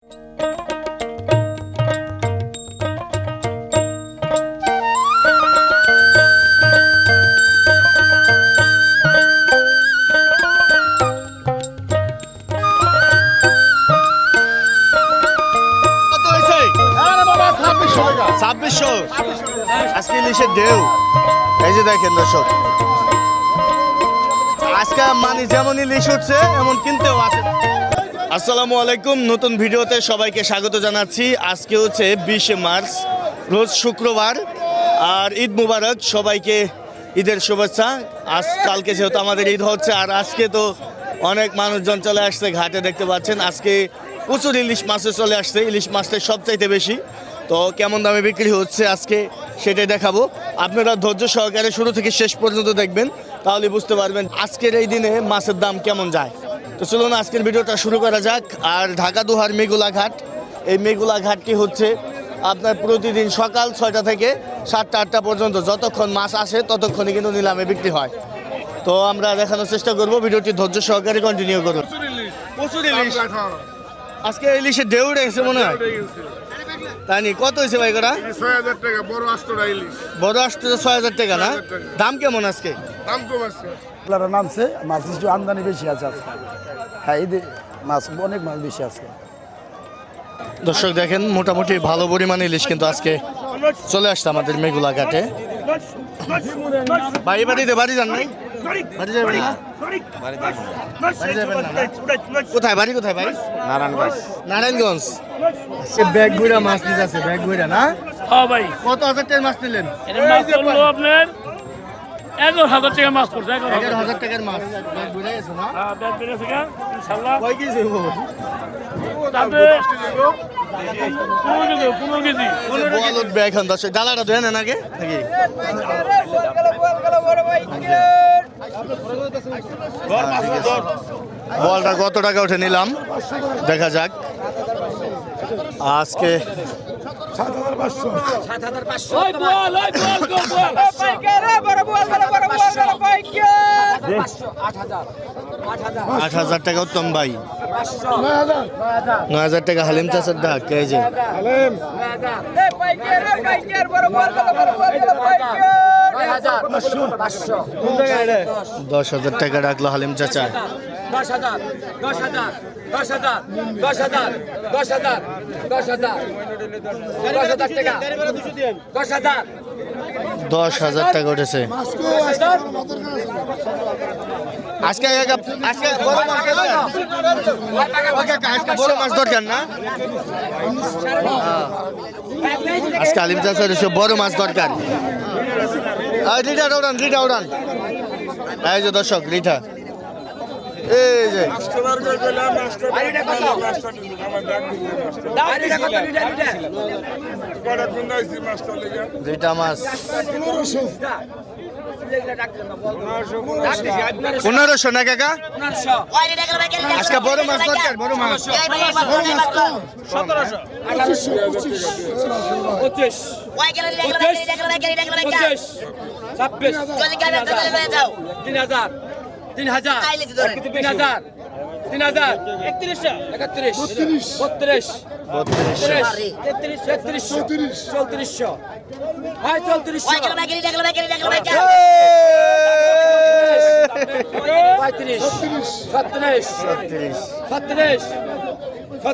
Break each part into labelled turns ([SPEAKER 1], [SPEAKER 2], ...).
[SPEAKER 1] আজকে ইলিশের ঢেউ এই যে দেখেন দর্শক, আজকে মানে যেমন ইলিশ উঠছে এমন কিনতেও আছে। আসসালামু আলাইকুম, নতুন ভিডিওতে সবাইকে স্বাগত জানাচ্ছি। আজকে হচ্ছে 20শে মার্চ, রোজ শুক্রবার, আর ঈদ মুবারক সবাইকে, ঈদের শুভেচ্ছা। কালকে যেহেতু আমাদের ঈদ হচ্ছে, আর আজকে তো অনেক মানুষজন চলে আসছে ঘাটে, দেখতে পাচ্ছেন আজকে প্রচুর ইলিশ মাছে চলে আসছে। ইলিশ মাছটাই সবচাইতে বেশি, তো কেমন দামে বিক্রি হচ্ছে আজকে সেটাই দেখাবো। আপনারা ধৈর্য সহকারে শুরু থেকে শেষ পর্যন্ত দেখবেন, তাহলে বুঝতে পারবেন আজকের এই দিনে মাছের দাম কেমন যায়। তো চলুন আজকের ভিডিওটা শুরু করা যাক। আর ঢাকা দুহার মেঘুলা ঘাট, এই মেঘুলা ঘাটটি হচ্ছে আপনার প্রতিদিন সকাল 6টা থেকে 7টা 8টা পর্যন্ত যতক্ষণ মাছ আসে ততক্ষণই কিন্তু নিলামে বিক্রি হয়। তো আমরা দেখানোর চেষ্টা করব, ভিডিওটি ধৈর্য সহকারে কন্টিনিউ করুন। প্রচুর ইলিশ আজকে, ইলিশের ঢেউ উঠে গেছে মনে হয়, তাই নি? কত হয়েছে ভাই করা?
[SPEAKER 2] ৬০০০ টাকা বড় আষ্টটা ইলিশ।
[SPEAKER 1] বড় আসতে ৬০০০ টাকা না? দাম কেমন আজকে?
[SPEAKER 2] দাম কম আছে,
[SPEAKER 3] নামছে মাছ একটু আমদানি বেশি আছে আজকে। হ্যাঁ, ঈদের মাছ অনেক মাছ বেশি আছে।
[SPEAKER 1] দর্শক দেখেন, মোটামুটি ভালো পরিমাণে ইলিশ কিন্তু আজকে চলে আসছে আমাদের মেঘুলা ঘাটে। বাড়ি বাড়ি যান নাই? বাড়ি যাবেন না? বাড়ি যাবেন না? কোথায় বাড়ি, কোথায় ভাই?
[SPEAKER 4] নারায়ণগঞ্জ।
[SPEAKER 1] নারায়ণগঞ্জ। ব্যাগ গুড়া মাছ নিতে আছে, ব্যাগ গুড়া না?
[SPEAKER 5] হ্যাঁ ভাই,
[SPEAKER 1] কত হাজার টাকার মাছ নিলেন?
[SPEAKER 5] এটা মাছ পড়লো আপনার ১১,০০০ টাকা মাছ পড়ছে।
[SPEAKER 1] ১১,০০০ টাকার মাছ ব্যাগ গুড়া গেছে না?
[SPEAKER 5] হ্যাঁ, ব্যাগ বেড়ে থেকে ইনশাল্লাহ
[SPEAKER 1] কয় কেজি হবো?
[SPEAKER 5] তাতে ১৫ কেজি।
[SPEAKER 1] বল উঠবে এখন দর্শক, ডালাটা ধুয়ে নেন আগে নাকি? বলটা কত টাকা উঠে নিলাম দেখা যাক আজকে।
[SPEAKER 5] ওই বল, ওই বল, গো বল।
[SPEAKER 1] ৮,০০০ টাকা উত্তম ভাই, ৯,০০০ টাকা হালিম চাষের ডাক। এই যে ১০,০০০ টাকা ডাকলো হালিম চাচা। ১০,০০০ টাকা উঠেছে আজকে। আজকে বড় মাছ বড় মাছ দরকার না? আজকে হালিম চাচা বড় মাছ দরকার। রিটা উড়ান, রিটা উড়ান। এই যে দর্শক, রিটা এই যে রিটা মাছ ১৫০০ না কাকা? আজকে বড় মাছ দরকার, বড় মাছ।
[SPEAKER 5] ১৭০০, ২৫, ২৬, ৩,০০০, ৩,০০০, ৩,০০০, ৩,০০০, ৩১, ৩২, ৩৩, ৩৩, ৩৪০০, ভাই ৩৪০০, ৩৫, ৩৬, ৩৭,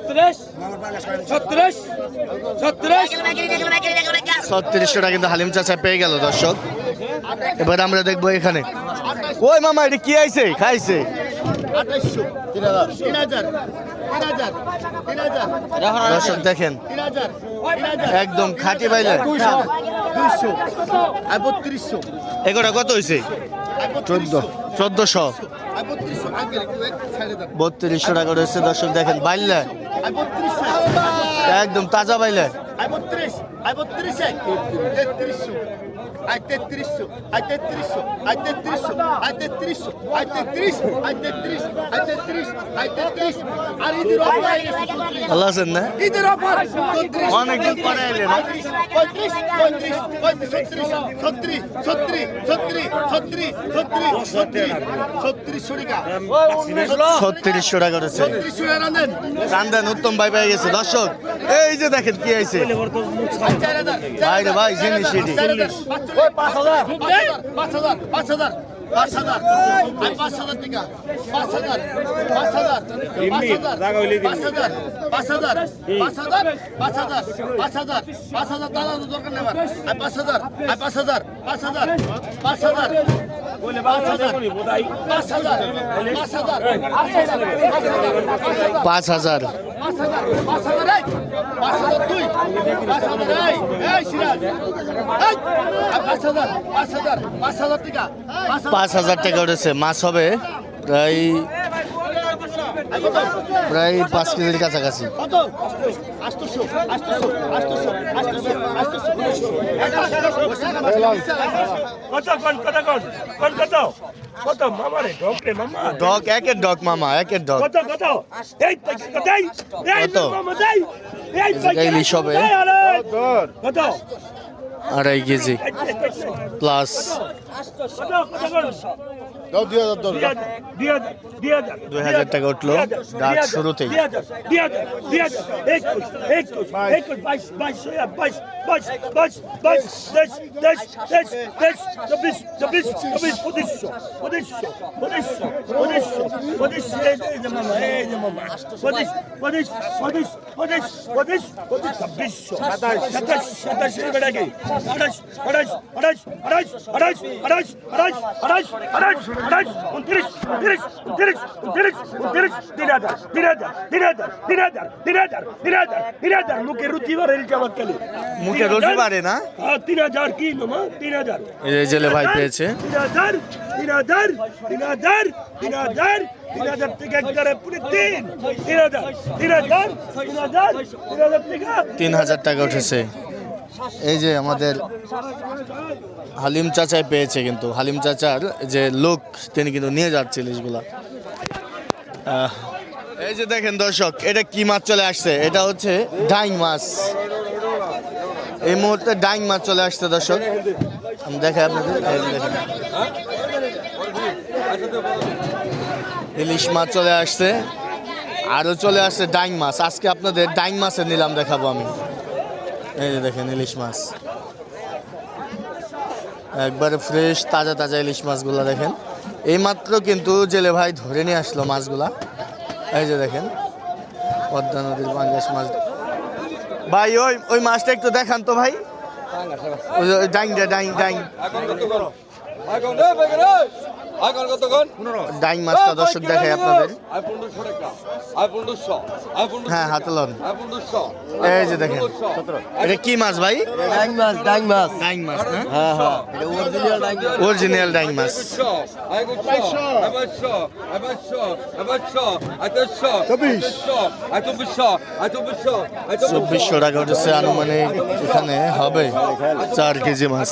[SPEAKER 5] ৩৭, ৩৬, ৩৭,
[SPEAKER 1] ৩৬০০ টাকা কিন্তু হালিম চাচা পেয়ে গেল দর্শক। এবার আমরা দেখবো এখানে, ওই মামা এটা কি আইছে খাইছে? দর্শক দেখেন, একদম খাঁটি বাইলে। এগুলো কত হয়েছে? ১৪০০, ৩২০০ টাকা রয়েছে দর্শক। দেখেন বাইলে একদম তাজা বাইলে।
[SPEAKER 4] আই 3300 আই 3300 আই 3300 আই 3300 আই 33 আই 33 আই 33 আই 33 আর ঈদের অফার আইছে
[SPEAKER 1] ভালো আছেন না?
[SPEAKER 4] ঈদের অফার 34
[SPEAKER 1] অনেকদিন পরে এলেন, হ্যাঁ?
[SPEAKER 4] 35 35 35 36 37 37 37 36 টাকা
[SPEAKER 1] 3600 টাকা করেছে।
[SPEAKER 4] 36 টাকা রাখেন
[SPEAKER 1] কান্দেন, উত্তম ভাই পেয়ে গেছে। দর্শক এই যে দেখেন কি আইছে
[SPEAKER 4] 4000
[SPEAKER 1] ভাই রে ভাই, জিনিস এটি।
[SPEAKER 4] 5000 5000 5000 5000 5000 টাকা 5000 5000 5000 5000 5000 5000 টাকা দরকার নেই আমার 5000 5000 5000 5000
[SPEAKER 1] 5000 5000 টাকা উঠেছে। মাছ হবে প্রায় 5 কেজির কাছাকাছি।
[SPEAKER 5] কত মামা রে ঢোক রে মামা
[SPEAKER 1] ডগ, একের ডগ মামা, একের ডগ।
[SPEAKER 5] কত কত এই কত এই
[SPEAKER 1] কত?
[SPEAKER 5] মামা যাই এই
[SPEAKER 1] ইলিশ হবে
[SPEAKER 5] কত
[SPEAKER 1] 2.5 কেজি প্লাস।
[SPEAKER 2] দাও 2000 দর
[SPEAKER 1] 2000 টাকা উঠলো ডাক শুরুতেই।
[SPEAKER 5] মুখে রুচি বাড়ে
[SPEAKER 1] মুখে রুচি বাড়ে না?
[SPEAKER 5] 3000 কি মামা 3000
[SPEAKER 1] এই জেলে ভাই পেয়েছে
[SPEAKER 5] 3000 থেকে একবারে পুরো
[SPEAKER 1] 3000 টাকা উঠেছে। এই যে আমাদের হালিম চাচাই পেয়েছে, কিন্তু হালিম চাচার যে লোক তিনি কিন্তু নিয়ে যাচ্ছে ইলিশগুলা। এই যে দেখেন দর্শক, এটা কি মাছ চলে আসছে? এটা হচ্ছে ডাইং মাছ। এই মুহূর্তে ডাইং মাছ চলে আসছে দর্শক, আমি দেখাই আপনাদের। এই যে দেখেন ইলিশ মাছ চলে আসছে, আরো চলে আসছে ডাইং মাছ। আজকে আপনাদের ডাইং মাছের নিলাম দেখাবো আমি। এই যে দেখেন ইলিশ মাছ, একবারে ফ্রেশ তাজা তাজা ইলিশ মাছগুলা দেখেন। এইমাত্র কিন্তু জেলে ভাই ধরে নিয়ে আসলো মাছগুলা। এই যে দেখেন পদ্মা নদীর পাঙ্গাস মাছ। ভাই ওই মাছটা একটু দেখান তো ভাই, ওই ডাইং ডাইং ডাইং মাছটা দর্শক দেখাই আপনাদের। হ্যাঁ হাতে লন। এই যে দেখেন, এটা কি মাছ ভাই? ডাইং মাছ না? হ্যাঁ হ্যাঁ, অরিজিনাল ডাইং মাছ। 2400 টাকা উঠেছে আনুমানিক। এখানে হবে 4 কেজি মাছ।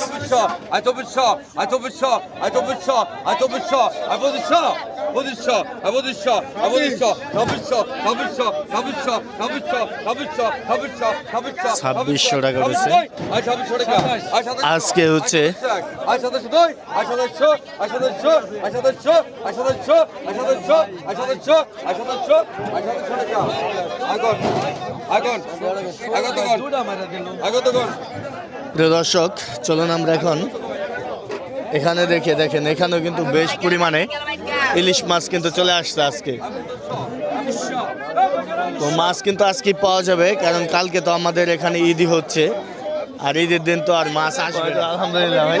[SPEAKER 1] ছাব্বিশশো টাকা উঠেছে আজকে হচ্ছে। প্রিয় দর্শক, চলুন আমরা এখন এখানে দেখেন, এখানেও কিন্তু বেশ পরিমাণে ইলিশ মাছ কিন্তু চলে আসছে আজকে। তো মাছ কিন্তু আজকে পাওয়া যাবে, কারণ কালকে তো আমাদের এখানে ঈদই হচ্ছে, আর ঈদের দিন তো আর মাছ আসবে না। আলহামদুলিল্লাহ ভাই,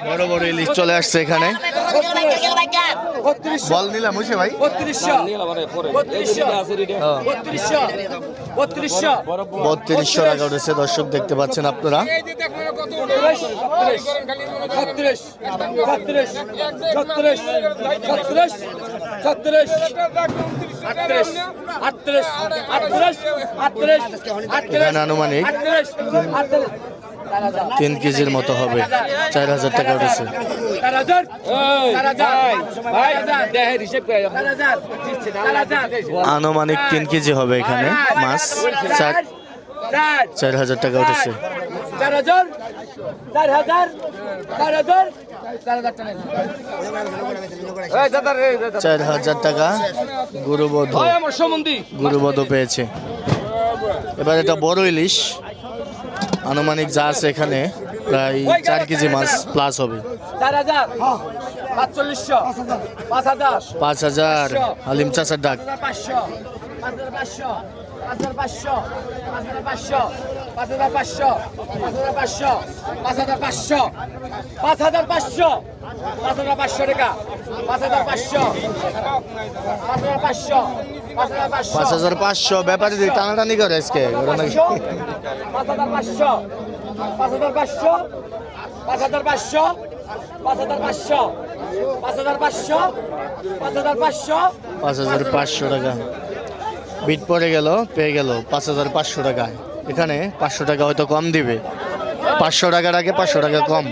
[SPEAKER 1] বড় বড় ইলিশ চলে আসছে এখানে। বল নিলাম হয়েছে ভাই 3200 টাকা উঠেছে দর্শক, দেখতে পাচ্ছেন আপনারা। এখানে আনুমানিক 3 কেজির মতো হবে। 4000 টাকা উঠেছে। আনুমানিক 3 কেজি হবে এখানে মাছ। 4000 টাকা উঠেছে। 4000 টাকা গুরুবধ পেয়েছে। এবার এটা বড় ইলিশ, আনুমানিক যা আছে এখানে প্রায় 4 কেজি মাছ প্লাস হবে। 5000 হালিম চাচার ডাক। 5500 ব্যাপারে টানাটানি করে আজকে। 5500 টাকা বিট পড়ে গেল, পেয়ে গেল 5500 টাকায়। এখানে 500 টাকা হয়তো কম দিবে। 500 টাকার আগে 500 টাকা কম।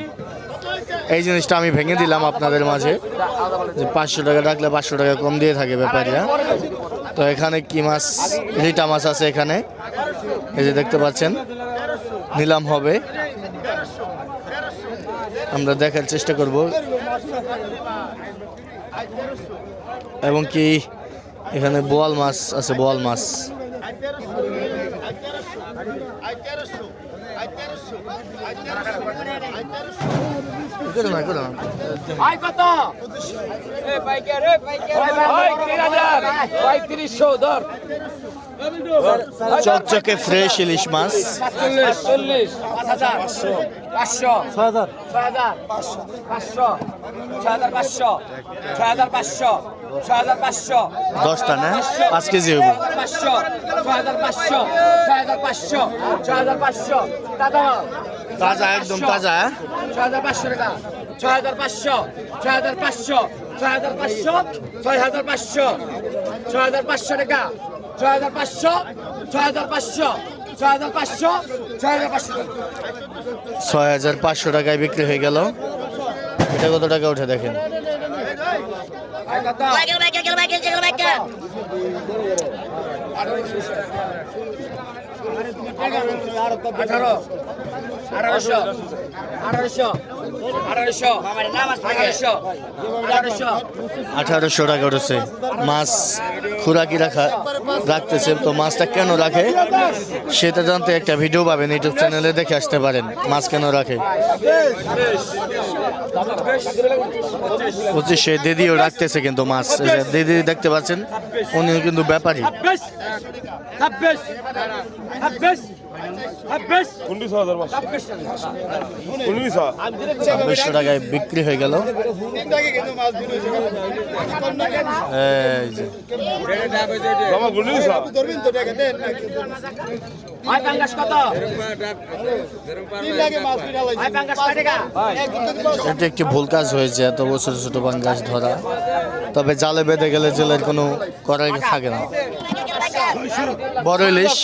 [SPEAKER 1] এই জিনিসটা আমি ভেঙে দিলাম আপনাদের মাঝে, যে 500 টাকা রাখলে 500 টাকা কম দিয়ে থাকে ব্যাপারীরা। তো এখানে কি মাছ, রিটা মাছ আছে এখানে, এই যে দেখতে পাচ্ছেন, নিলাম হবে। আমরা দেখার চেষ্টা করব। এবং কি এখানে বোয়াল মাছ আছে, বোয়াল মাছ। চকচকে ফ্রেশ ইলিশ মাছ। 10টা না, 5 কেজি হইব।
[SPEAKER 4] 6500
[SPEAKER 1] তাজা, একদম তাজা।
[SPEAKER 4] 6500 টাকা। 6500 6500 6500 6500 6500 টাকা। 6500 6500 6500 6500
[SPEAKER 1] 6500 টাকায় বিক্রি হয়ে গেল। এটা কত টাকা উঠে দেখেন। আঠারোশো টাকা উঠেছে। মাছ খুরাকি রাখতেছে, তো মাছটা কেন রাখে সেটা জানতে একটা ভিডিও পাবেন ইউটিউব চ্যানেলে, দেখে আসতে পারেন মাছ কেন রাখে। 2500 দিদিও রাখতেছে কিন্তু মাছ। দিদি দেখতে পাচ্ছেন, উনিও কিন্তু ব্যাপারী। 2600 টাকায় বিক্রি হয়ে গেল। এই যে এটা একটি ভুল কাজ হয়েছে, এত বছর ছোট পাঙ্গাস ধরা। তবে জালে বেঁধে গেলে জেলের কোনো করার থাকে না। বড় ইলিশ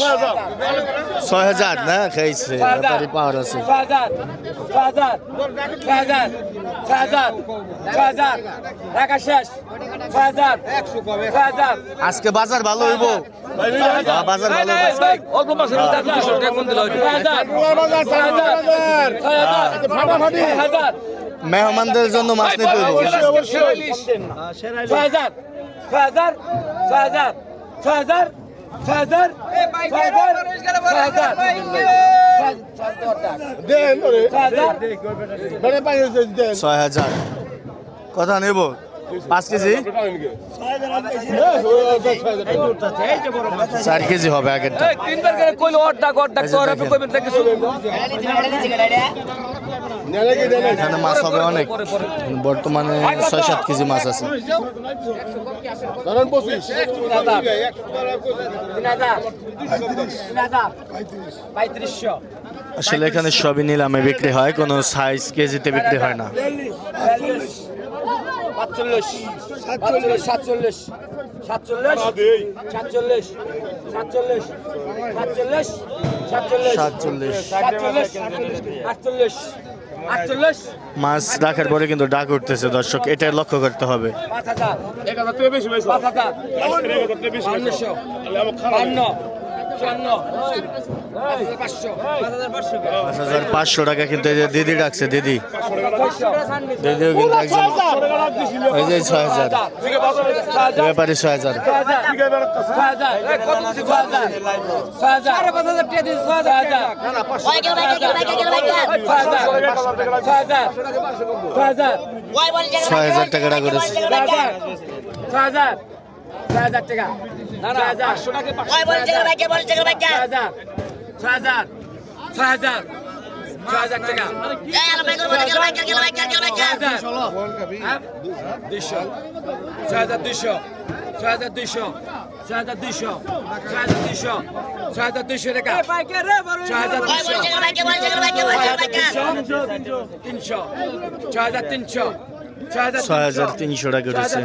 [SPEAKER 1] 6000 না, খাইছে ব্যাপারী পাওয়ার আছে।
[SPEAKER 4] 6000
[SPEAKER 1] আজকে বাজার ভালো হইব। বাজার ভালো মেহমানদের জন্য মাছ নিতে হইব। 6000 কথা নেব 5 কেজি 4 কেজি হবে আগেরটা। এখানে মাছ হবে অনেক, বর্তমানে 6-7 কেজি মাছ আছে। আসলে এখানে সবই নিলামে বিক্রি হয়, কোনো সাইজ কেজিতে বিক্রি হয় না।
[SPEAKER 4] 45 সাতচল্লিশ সাতচল্লিশ সাতচল্লিশ সাতচল্লিশ সাতচল্লিশ সাতচল্লিশ
[SPEAKER 1] 47
[SPEAKER 4] আটচল্লিশ আটচল্লিশ
[SPEAKER 1] মাছ রাখার পরে কিন্তু ডাক উঠতেছে দর্শক, এটা লক্ষ্য করতে হবে।
[SPEAKER 4] 5,000
[SPEAKER 2] 1,000 টাকা বেশি হয়েছে
[SPEAKER 4] 5,000
[SPEAKER 2] 1,000 টাকা বেশি হয়েছে
[SPEAKER 1] 5,500 টাকা কিন্তু এই যে দিদি ডাকছে, দিদিও কিন্তু একজন, এই যে 6,000 ব্যাপারে 6,000 6,000 টাকা ডাক উঠেছে।
[SPEAKER 4] 6,000 টাকা না না 500 টাকা 6,000 6,000 টাকা
[SPEAKER 1] 6,300 টাকা উঠেছে।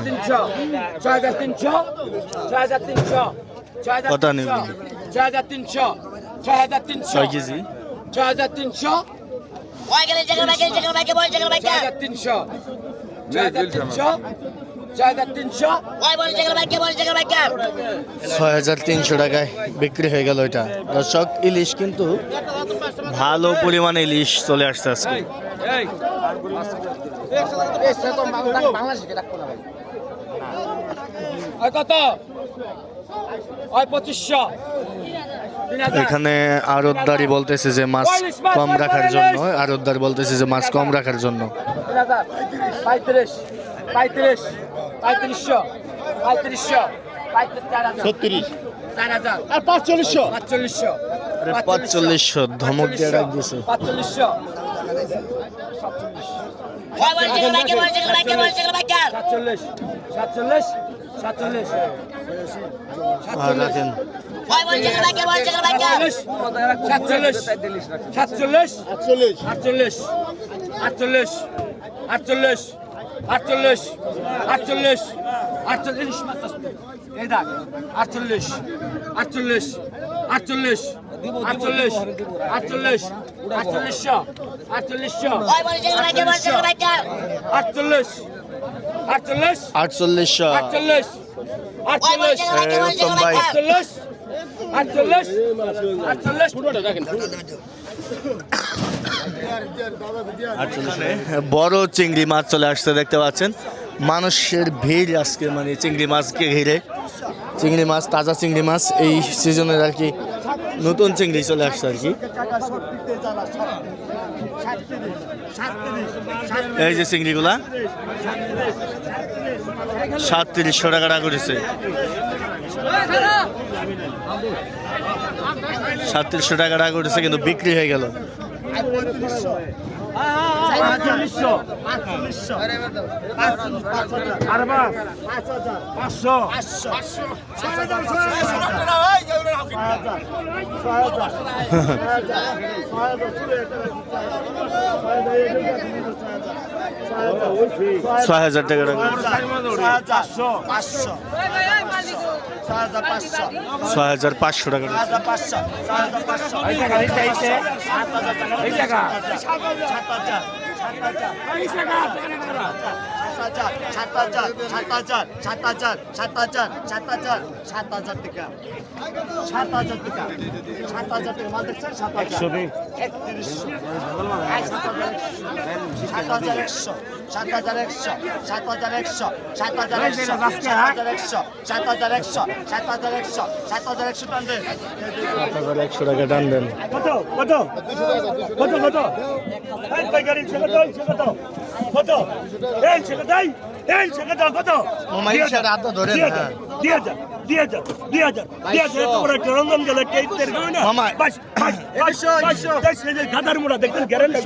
[SPEAKER 1] কত নেবে? 6 কেজি
[SPEAKER 4] 6,300
[SPEAKER 1] 6,300 টাকায় বিক্রি হয়ে গেল এটা দর্শক। ইলিশ কিন্তু ভালো পরিমাণে ইলিশ চলে আসছে আজকে।
[SPEAKER 4] কত 2500
[SPEAKER 1] এখানে আড়তদারি বলতেছে যে মাছ কম রাখার জন্য, আড়তদার বলতেছে যে মাছ কম রাখার জন্য।
[SPEAKER 4] 35 35 3500 3500
[SPEAKER 2] 36
[SPEAKER 4] 4000
[SPEAKER 2] আর 4500
[SPEAKER 4] 4500
[SPEAKER 1] 4500 ধমক দিয়ে ডাক দিছে।
[SPEAKER 4] 4500 47 47 47
[SPEAKER 1] আর রাখেন 4800 উত্তম ভাই। বড় চিংড়ি মাছ চলে আসছে দেখতে পাচ্ছেন। মানুষের ভিড় আজকে, মানে চিংড়ি মাছকে ঘিরে। চিংড়ি মাছ, তাজা চিংড়ি মাছ এই সিজনের আর কি, নতুন চিংড়ি চলে আসছে আর কি। এই যে চিংড়িগুলা 3700 টাকা করেছে। 3700 টাকা করেছে কিন্তু বিক্রি হয়ে গেল। 6,000 টাকা 6,500 টাকা। একশো টাকা টান দেন।
[SPEAKER 3] গাদার মুড়া দেখতেন গ্যারান্টি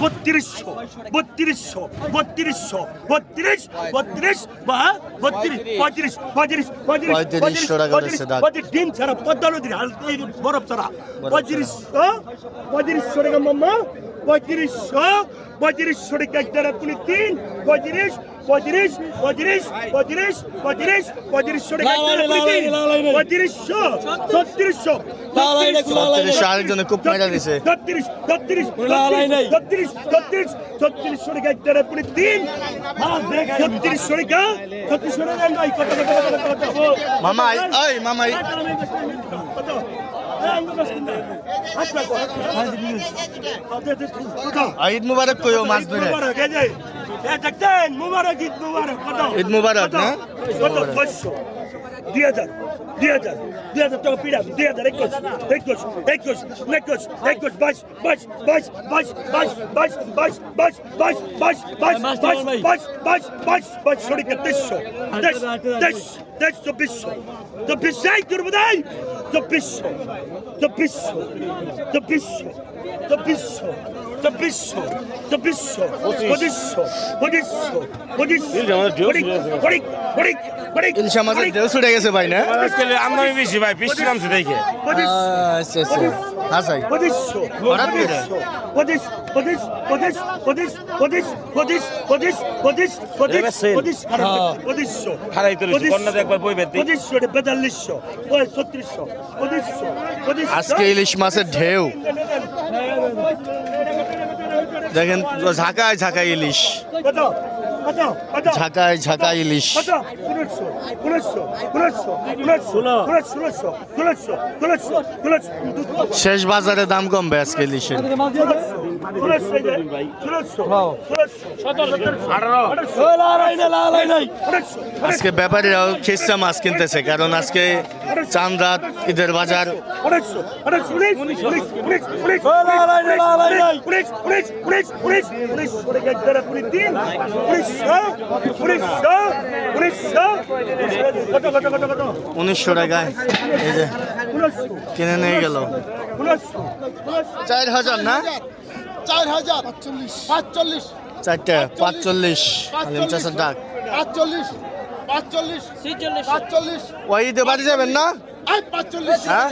[SPEAKER 6] 3200 3200 3200 32 32 বা 32 35 35
[SPEAKER 1] 3500 টাকা করেছে দাগ।
[SPEAKER 6] ডিম ছাড়া পদ্মা নদীর বরফ ছাড়া 3500 টাকা মাম্মা 3500 টাকা একটা আপনি 3 35 35 35 35 35 3500 টাকা একটা আপনি 3500 3600
[SPEAKER 1] 3600 আরেকজনে খুব মেরা দিছে।
[SPEAKER 6] 36 36 36 36 টাকা একটা আপনি 3 3600 টাকা 3600 টাকা নাই কত
[SPEAKER 1] মামা ওই মামা
[SPEAKER 6] কত
[SPEAKER 1] ঈদ মুবারক কইও মাছ ধরে। ঈদ মুবারক না?
[SPEAKER 6] কত 500 2000 2000 2000 টাকা পিড়া 2000 21 21 21 21 21 22 22 22 22 22 22 22 22 22 22 শরীকে 300 2400 2400 করবো দাই 2400 2400 2400 2400 2400 2400
[SPEAKER 1] ইলিশ মাছের ঢেউ ছুটে গেছে ভাই না?
[SPEAKER 2] আজকাল আমদানি বেশি ভাই, বৃষ্টি নামছে দেখে।
[SPEAKER 1] আচ্ছা আচ্ছা হ্যাঁ সাই হঠাৎ করে
[SPEAKER 2] হারাই তুলেছে, কন্যাতে একবার বই বেঁধে।
[SPEAKER 1] আজকে ইলিশ মাছের ঢেউ দেখেন, ঝাঁকায় ঝাঁকায় ইলিশ, ঝাঁকায় ঝাঁকায় ইলিশ। শেষ বাজারে দাম কমবে আজকে ইলিশের। আজকে ব্যাপারীরাও খেসা মাছ কিনতেছে, কারণ আজকে চাঁদ রাত ঈদের বাজার। উনিশশো টাকায় এই যে কিনে নিয়ে গেল। 4000 না?
[SPEAKER 4] 4000 45
[SPEAKER 1] চারটে 45 আলিম চাষের ডাক।
[SPEAKER 4] 45 45 45
[SPEAKER 1] ওই ঈদে বাড়ি যাবেন না?
[SPEAKER 4] 45
[SPEAKER 1] হ্যাঁ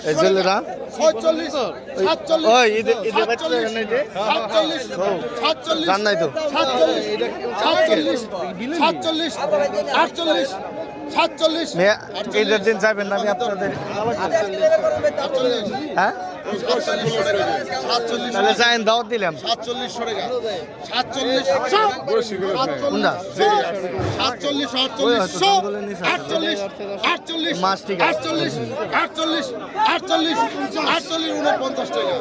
[SPEAKER 1] এই ছেলেরা
[SPEAKER 4] 46 47
[SPEAKER 1] ওই ঈদে ঈদে বাড়ি যাবেন না? ঈদে
[SPEAKER 4] 47 47
[SPEAKER 1] জান নাই তো।
[SPEAKER 4] 47 47 48 47
[SPEAKER 1] মেয়ে, ঈদের দিন যাবেন না? আমি আপনাদের হ্যাঁ তাহলে যাইন, দাওয়াত দিলাম।
[SPEAKER 4] 47 টাকা 47
[SPEAKER 1] কোনটা?
[SPEAKER 4] 47 48 48
[SPEAKER 1] মাছ ঠিক আছে।
[SPEAKER 4] 48 48 48 48 49 টাকা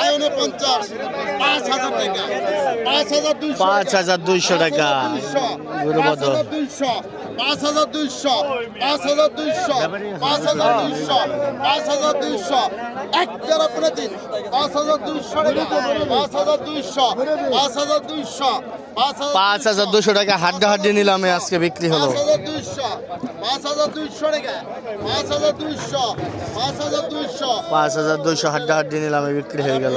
[SPEAKER 4] আয় 49 5000 টাকা 5200
[SPEAKER 1] 5200 টাকা গুরুবদ।
[SPEAKER 4] 5200 5200 5200 5200 5200 এক টাকা করে দিন 5200 টাকা 5200 5200
[SPEAKER 1] 5200 টাকা হাড্ডাহাড্ডি নিলামে আজকে বিক্রি হলো।
[SPEAKER 4] 5200 5200 টাকা 5200 5200
[SPEAKER 1] 5200 হাড্ডাহাড্ডি নিলামে বিক্রি হয়ে গেল।